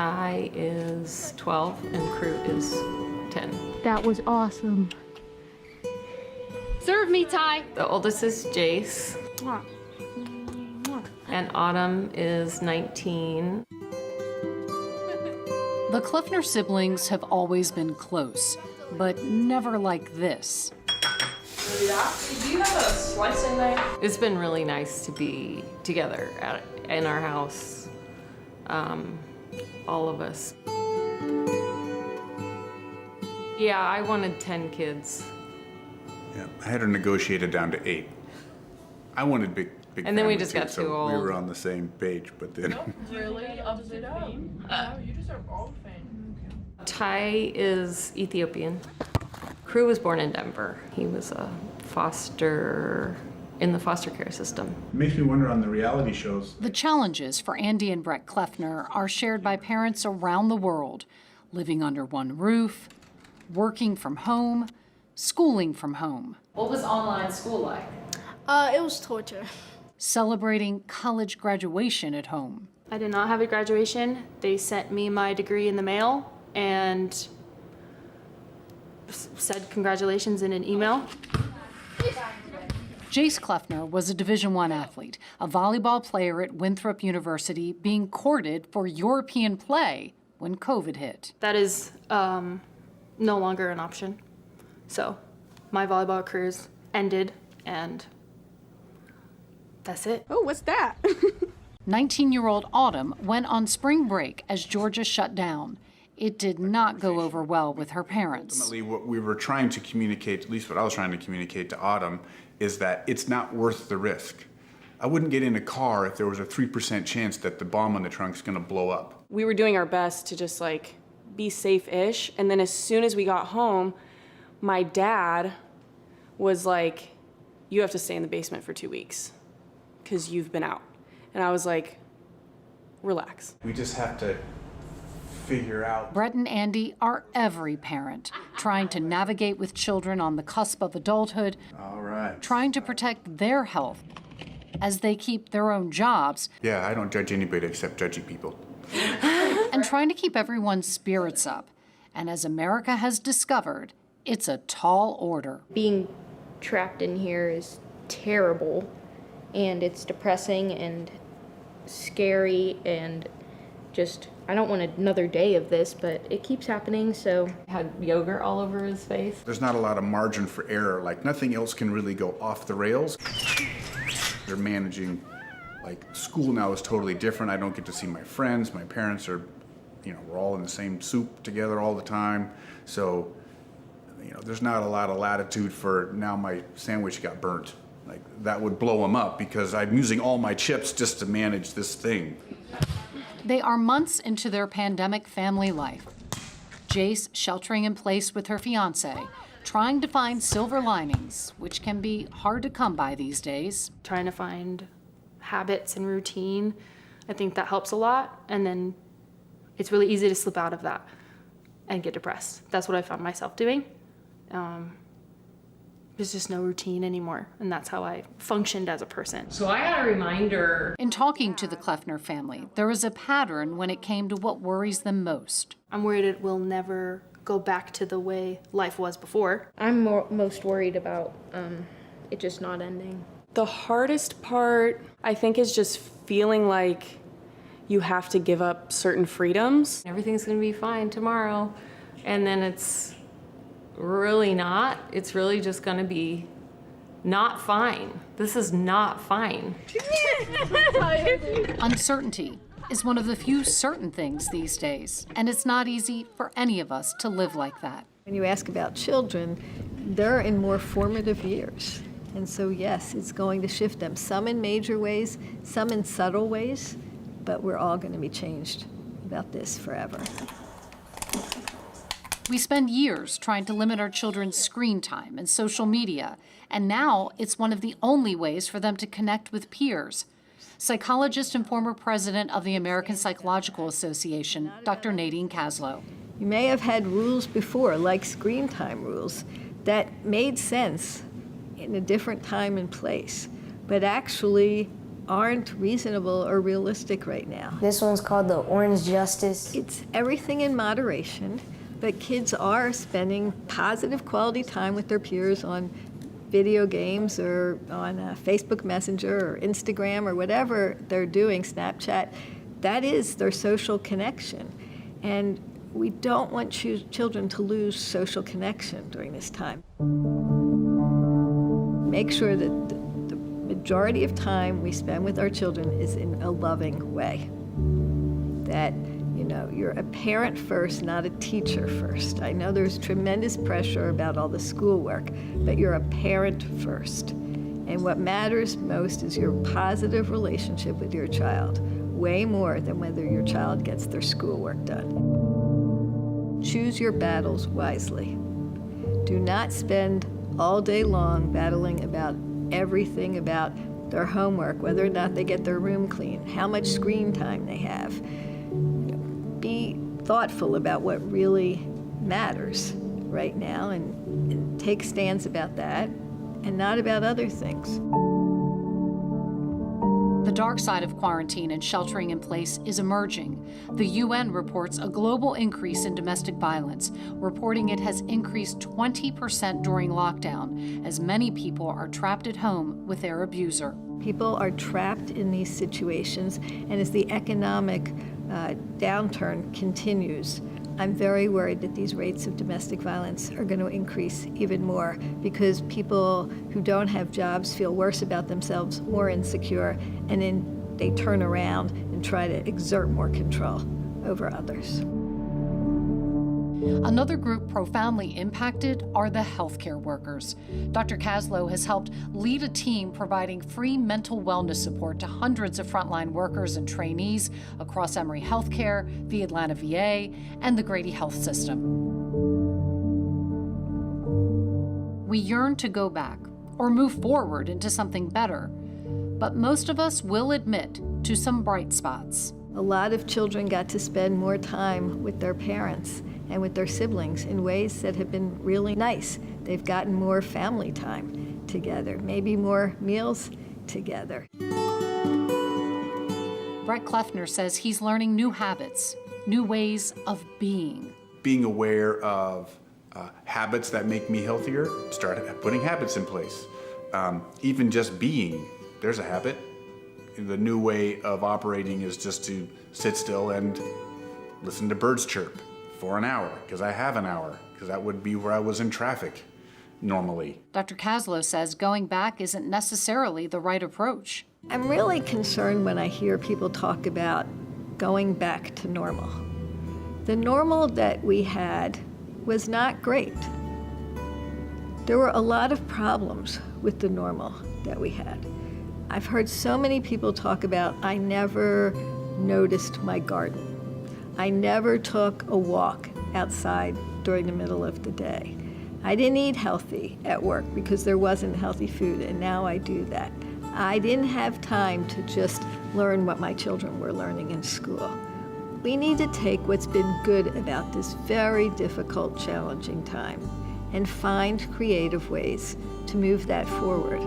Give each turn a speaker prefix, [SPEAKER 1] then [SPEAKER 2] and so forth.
[SPEAKER 1] Ty is 12 and Crew is 10.
[SPEAKER 2] That was awesome. Serve me, Ty.
[SPEAKER 1] The oldest is Jace. And Autumn is 19.
[SPEAKER 3] The Kleffner siblings have always been close, but never like this.
[SPEAKER 4] Do you have a slicing knife?
[SPEAKER 1] It's been really nice to be together in our house, all of us. Yeah, I wanted 10 kids.
[SPEAKER 5] Yeah, I had her negotiated down to 8. I wanted big
[SPEAKER 1] And then we
[SPEAKER 5] family
[SPEAKER 1] just
[SPEAKER 5] too,
[SPEAKER 1] got
[SPEAKER 5] so
[SPEAKER 1] too old.
[SPEAKER 5] We were on the same page, but then.
[SPEAKER 4] Really? Upside down. No, you deserve all the fame.
[SPEAKER 1] Ty is Ethiopian. Crew was born in Denver. He was in the foster care system.
[SPEAKER 5] It makes me wonder on the reality shows.
[SPEAKER 3] The challenges for Andy and Brett Kleffner are shared by parents around the world, living under one roof, working from home, schooling from home.
[SPEAKER 1] What was online school like?
[SPEAKER 2] It was torture.
[SPEAKER 3] Celebrating college graduation at home.
[SPEAKER 6] I did not have a graduation. They sent me my degree in the mail and said congratulations in an email.
[SPEAKER 3] Jace Kleffner was a Division I athlete, a volleyball player at Winthrop University, being courted for European play when COVID hit.
[SPEAKER 6] That is no longer an option. So my volleyball career's ended and that's it.
[SPEAKER 2] Oh, what's that?
[SPEAKER 3] 19-year-old Autumn went on spring break as Georgia shut down. It did not go over well with her parents.
[SPEAKER 5] Ultimately, what we were trying to communicate, at least what I was trying to communicate to Autumn, is that it's not worth the risk. I wouldn't get in a car if there was a 3% chance that the bomb on the trunk's gonna blow up.
[SPEAKER 4] We were doing our best to just like be safe-ish, and then as soon as we got home, my dad was like, "You have to stay in the basement for 2 weeks because you've been out." And I was like, "Relax."
[SPEAKER 5] We just have to figure out.
[SPEAKER 3] Brett and Andy are every parent, trying to navigate with children on the cusp of adulthood,
[SPEAKER 5] All right.
[SPEAKER 3] trying to protect their health as they keep their own jobs,
[SPEAKER 5] Yeah, I don't judge anybody except judgy people.
[SPEAKER 3] and trying to keep everyone's spirits up. And as America has discovered, it's a tall order.
[SPEAKER 7] Being trapped in here is terrible, and it's depressing and scary, and just, I don't want another day of this, but it keeps happening, so.
[SPEAKER 1] Had yogurt all over his face.
[SPEAKER 5] There's not a lot of margin for error. Like, nothing else can really go off the rails. They're managing, like, school now is totally different. I don't get to see my friends. My parents are, we're all in the same soup together all the time. So, there's not a lot of latitude for now my sandwich got burnt. Like, that would blow them up because I'm using all my chips just to manage this thing.
[SPEAKER 3] They are months into their pandemic family life. Jace sheltering in place with her fiance, trying to find silver linings, which can be hard to come by these days.
[SPEAKER 6] Trying to find habits and routine, I think that helps a lot. And then it's really easy to slip out of that and get depressed. That's what I found myself doing. There's just no routine anymore, and that's how I functioned as a person.
[SPEAKER 1] So I got a reminder.
[SPEAKER 3] In talking to the Kleffner family, there is a pattern when it came to what worries them most.
[SPEAKER 6] I'm worried it will never go back to the way life was before.
[SPEAKER 7] I'm most worried about it just not ending.
[SPEAKER 4] The hardest part, I think, is just feeling like you have to give up certain freedoms.
[SPEAKER 1] Everything's gonna be fine tomorrow. And then it's really not. It's really just gonna be not fine. This is not fine.
[SPEAKER 3] Uncertainty is one of the few certain things these days, and it's not easy for any of us to live like that.
[SPEAKER 8] When you ask about children, they're in more formative years. And so, yes, it's going to shift them, some in major ways, some in subtle ways, but we're all going to be changed about this forever.
[SPEAKER 3] We spend years trying to limit our children's screen time and social media, and now it's one of the only ways for them to connect with peers. Psychologist and former president of the American Psychological Association, Dr. Nadine Kaslow.
[SPEAKER 8] You may have had rules before, like screen time rules, that made sense in a different time and place, but actually aren't reasonable or realistic right now.
[SPEAKER 9] This one's called the Orange Justice.
[SPEAKER 8] It's everything in moderation, but kids are spending positive quality time with their peers on video games or on Facebook Messenger or Instagram or whatever they're doing, Snapchat. That is their social connection. And we don't want children to lose social connection during this time. Make sure that the majority of time we spend with our children is in a loving way. That, you know, you're a parent first, not a teacher first. I know there's tremendous pressure about all the schoolwork, but you're a parent first. And what matters most is your positive relationship with your child, way more than whether your child gets their schoolwork done. Choose your battles wisely. Do not spend all day long battling about everything about their homework, whether or not they get their room clean, how much screen time they have. Be thoughtful about what really matters right now and take stands about that and not about other things.
[SPEAKER 3] The dark side of quarantine and sheltering in place is emerging. The UN reports a global increase in domestic violence, reporting it has increased 20% during lockdown, as many people are trapped at home with their abuser.
[SPEAKER 8] People are trapped in these situations, and as the economic downturn continues, I'm very worried that these rates of domestic violence are going to increase even more because people who don't have jobs feel worse about themselves, more insecure, and then they turn around and try to exert more control over others.
[SPEAKER 3] Another group profoundly impacted are the healthcare workers. Dr. Kaslow has helped lead a team providing free mental wellness support to hundreds of frontline workers and trainees across Emory Healthcare, the Atlanta VA, and the Grady Health System. We yearn to go back or move forward into something better, but most of us will admit to some bright spots.
[SPEAKER 8] A lot of children got to spend more time with their parents and with their siblings in ways that have been really nice. They've gotten more family time together, maybe more meals together.
[SPEAKER 3] Brett Kleffner says he's learning new habits, new ways of being.
[SPEAKER 5] Being aware of habits that make me healthier, start putting habits in place. Even just being, there's a habit. The new way of operating is just to sit still and listen to birds chirp for an hour, because I have an hour, because that would be where I was in traffic normally.
[SPEAKER 3] Dr. Kaslow says going back isn't necessarily the right approach.
[SPEAKER 8] I'm really concerned when I hear people talk about going back to normal. The normal that we had was not great. There were a lot of problems with the normal that we had. I've heard so many people talk about, I never noticed my garden. I never took a walk outside during the middle of the day. I didn't eat healthy at work because there wasn't healthy food, and now I do that. I didn't have time to just learn what my children were learning in school. We need to take what's been good about this very difficult, challenging time and find creative ways to move that forward.